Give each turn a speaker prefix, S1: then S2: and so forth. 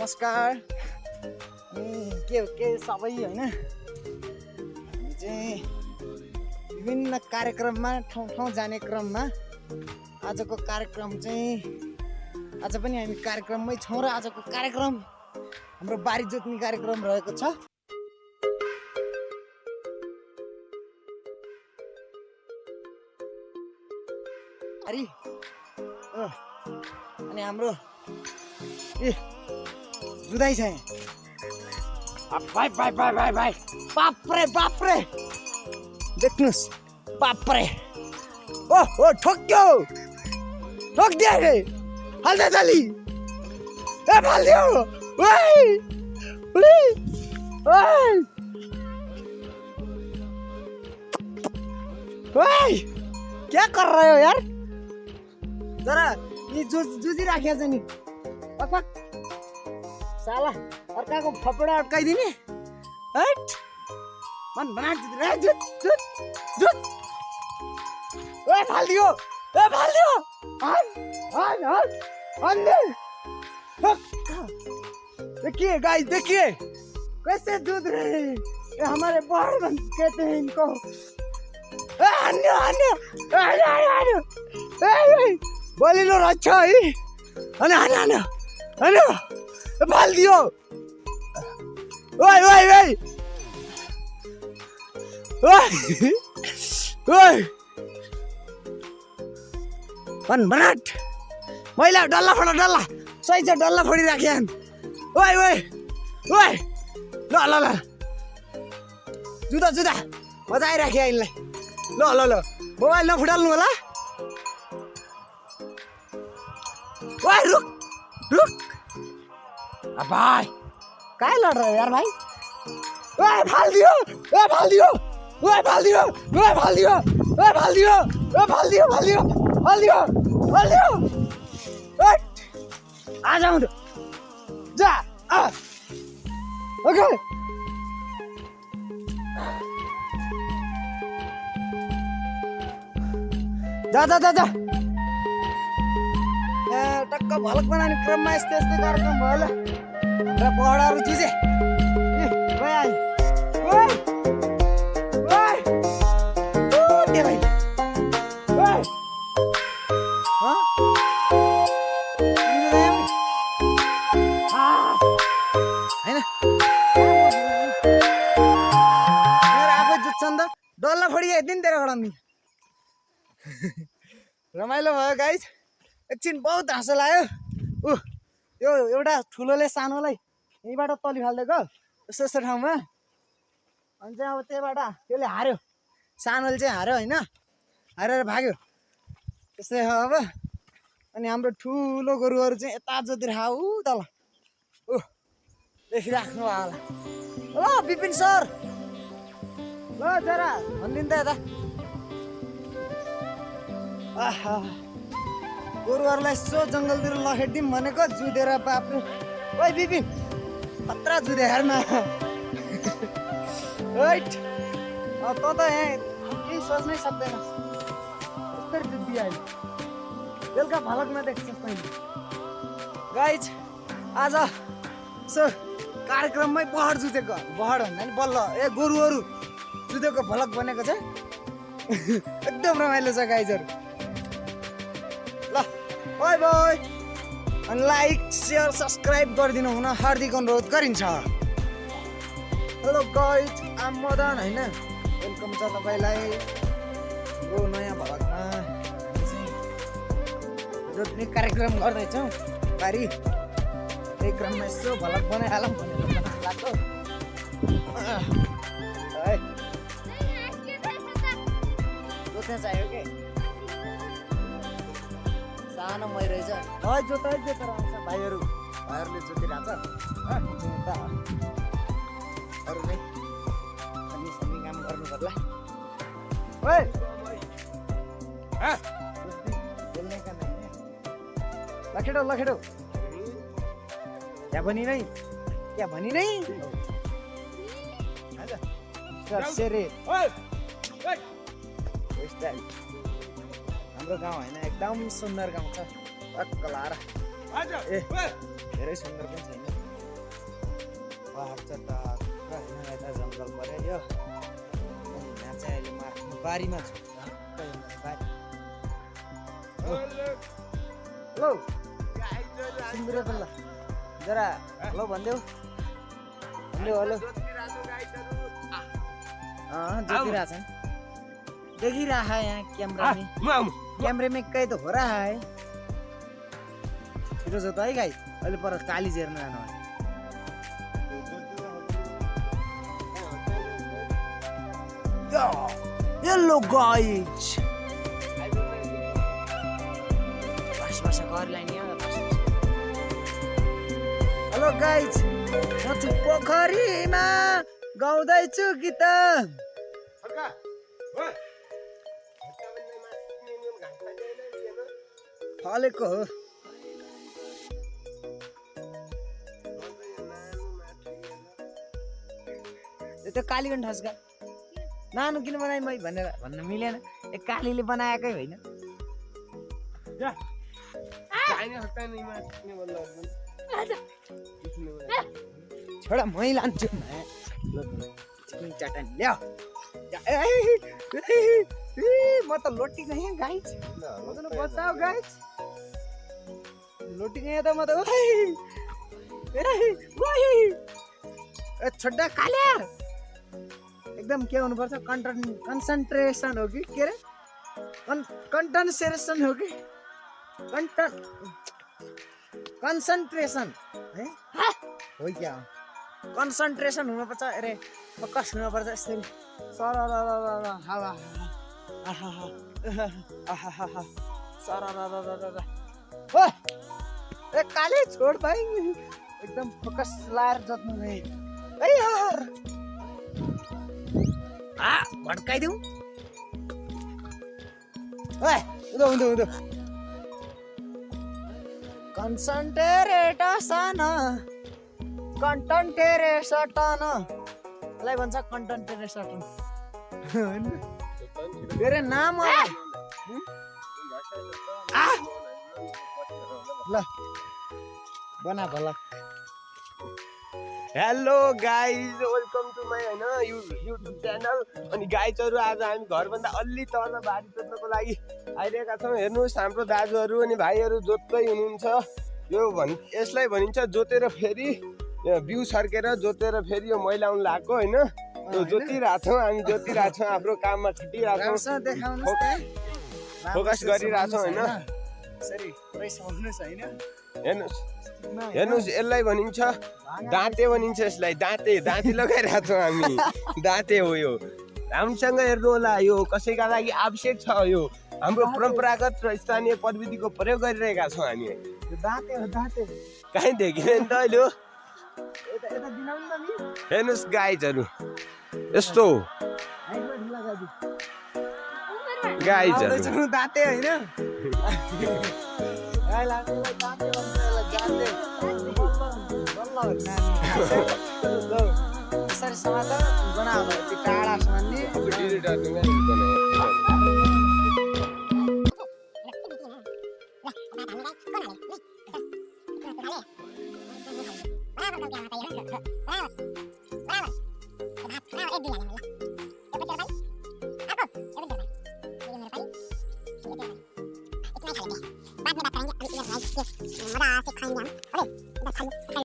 S1: नमस्कार के सबै हैन हामी चाहिँ विभिन्न कार्यक्रममा ठाउँ जाने क्रममा आजको कार्यक्रम चाहिँ आज पनि हामी कार्यक्रममै छौँ र आजको कार्यक्रम हाम्रो बारी जोत्ने कार्यक्रम रहेको छ। अनि हाम्रो जुदाई छ भाइ भाइ भाइ भाइ भाइ बाप्रे बाप्रे देख्नुस् बाप्रे ओ ठोक्यो ठोक्दियो रे हाल्दै चली ए फाल्दियो ओइ ओइ ओइ ओइ क्या कर रहे हो यार जरा ये जुझी राखेको छ नि पक साला अर्काको फपडा अड्काइदिने हट मन बना जुत जुत जुत ओए फाल्दियो हाल देखिए गाइस देखिए कैसे दूध रहे ये हमारे बाहर बन कहते हैं इनको बोली लो अच्छा है अने फाल दियो ओए ओए ओए ओए पन बनाट मैला डल्ला फोड डल्ला सही छ डल्ला फोडी राख्यान ओए ओए ओए ल ल ल जुदा जुदा बजाइ राखे आइनलाई ल ल ल मोबाइल नफुटाल्नु होला ओए रुक रुक भाई काय लड रहे हो यार भाई ओए फाल दियो ओए फाल दियो ओए फाल दियो ओए फाल दियो ओए फाल दियो ओए फाल दियो फाल दियो फाल दियो फाल दियो ओए आ जाऊ तो जा आ ओके जा जा जा जा टक्क भलक बनाने क्रममा यस्तै यस्तै कार्यक्रम भयो ल र बडाहरु चिजे गए आइ ओइ ओइ ओ दे भाइ ओइ ह हैन मेरो आफै जुत्छन् त डल्ला फोडी आइदिन तेरो गडमी रमाइलो भयो गाइस एकछिन बहुत हाँसो लाग्यो यो एउटा ठुलोले सानोलाई यहीँबाट तली फाल्दिएको यस्तो यस्तो ठाउँमा अनि चाहिँ अब त्यहीबाट त्यसले हार्यो सानोले चाहिँ हार्यो होइन हारेर भाग्यो त्यस्तै हो अब अनि हाम्रो ठुलो गोरुहरू चाहिँ यता जोतिर हाउ तल देखिराख्नु होला ल विपिन सर ल जरा भनिदिनु त यता आहा गोरुहरूलाई यसो जङ्गलतिर लखेटिदिउँ भनेको जुधेर बाप्रे ओइ बिपिन खतरा जुधे हेर्न राइट त त यहाँ केही सोच्नै सक्दैनस् यस्तै जुद्धि अहिले बेलुका भलकमा देख्छस् तैँले गाइज आज यसो कार्यक्रममै बहड जुधेको बहड भन्दा नि बल्ल गोरुहरू जुधेको भलक बनेको छ एकदम रमाइलो छ गाइजहरू ल बाई बाई अनि लाइक शेयर सब्सक्राइब गरिदिनु हुन हार्दिक अनुरोध गरिन्छ। हेलो गाइज आम मदन होइन वेलकम छ तपाईँलाई यो नयाँ भलकमा जोत्ने कार्यक्रम गर्दैछौँ बारी त्यही क्रममा यसो भलक बनाइहालौँ भनेर लाग्यो जोत्न चाहियो के सानो मै रहेछ है जोतेर आउँछ भाइहरूले जोतिरहेको छ अरू नै सनी सनी काम गर्नु पर्ला ओए बोल्ने का नहीं लखेटो लखेटो क्या बनी नहीं सेरे हाम्रो गाउँ होइन एकदम सुन्दर गाउँ छ टक्क लाएर ए धेरै सुन्दर पनि छैन चट्टाक पुरा होइन यता जङ्गल पऱ्यो यो यहाँ चाहिँ अहिले म आफ्नो बारीमा छु बारी हेलो सुन्दर ल जरा हेलो भनिदेऊ हेलो जोतिरहेछ देखिरहा है यहाँ कैमरे में कहीं तो हो रहा है छिटो जो त है गाइस अहिले पर काली हेर्न जानु हेलो गाइस बस घर लाइन हेलो गाइस म छु पोखरीमा गाउँदैछु गीत फलेको हो यो त कालीगन ठस्का नानु किन बनाए मै भनेर भन्न मिलेन ए कालीले बनाएकै होइन छोडा मै लान्छु चिकन चटनी ल्याऊ म त लोटी गएँ गाइस बचाओ गाइस लोटी गएँ त म त छोड्दा काल्या एकदम के हुनुपर्छ कन्सन्ट्रेसन हो कि के अरे कन्सन्ट्रेसन हो कि कन्सन्ट्रेसन है हो क्या कन्सन्ट्रेसन हुनुपर्छ अरे फोकस हुनुपर्छ यसरी सर हावा ए काले छोड भाइ एकदम फोकस लाएर जत्नु गए ए यार भड्काइदेऊ ओए उदो उदो उदो कन्सन्ट्रेसन लाई भन्छ कन्टेन्टेरेसन मेरो नाम ल बना भला
S2: hello guys welcome to my होइन युट्युब च्यानल अनि गाइजहरू आज हामी घरभन्दा अलि तल बारी जोत्नको लागि आइरहेका छौँ। हेर्नुहोस् हाम्रो दाजुहरू अनि भाइहरू जोत्दै हुनुहुन्छ। यसलाई भनिन्छ जोतेर फेरि बिउ सर्केर जोतेर फेरि यो मैलाउनु लाग्यो होइन। यो जोतिरहेछौँ हामी जोतिरहेछौँ हाम्रो काममा छुटिरहेछौँ फोकस गरिरहेछौँ होइन। हेर्नुहोस् यसलाई भनिन्छ दाँते भनिन्छ यसलाई दाँते लगाइरहेछौँ हामी दाँते हो यो। राम्रोसँग हेर्नु होला यो कसैका लागि आवश्यक छ। यो हाम्रो परम्परागत र स्थानीय प्रविधिको प्रयोग गरिरहेका छौँ हामी। कहीँ देखिँदैन नि त अहिले हेर्नुहोस् गाइजहरू यस्तो गाइजहरू
S1: दाँते होइन यसरी समातेर बनाउनु त्यो टाढा समान्ने
S3: बाद में बात करेंगे अभी इधर है ये मजा से खाएंगे हम। अरे इधर खाइए।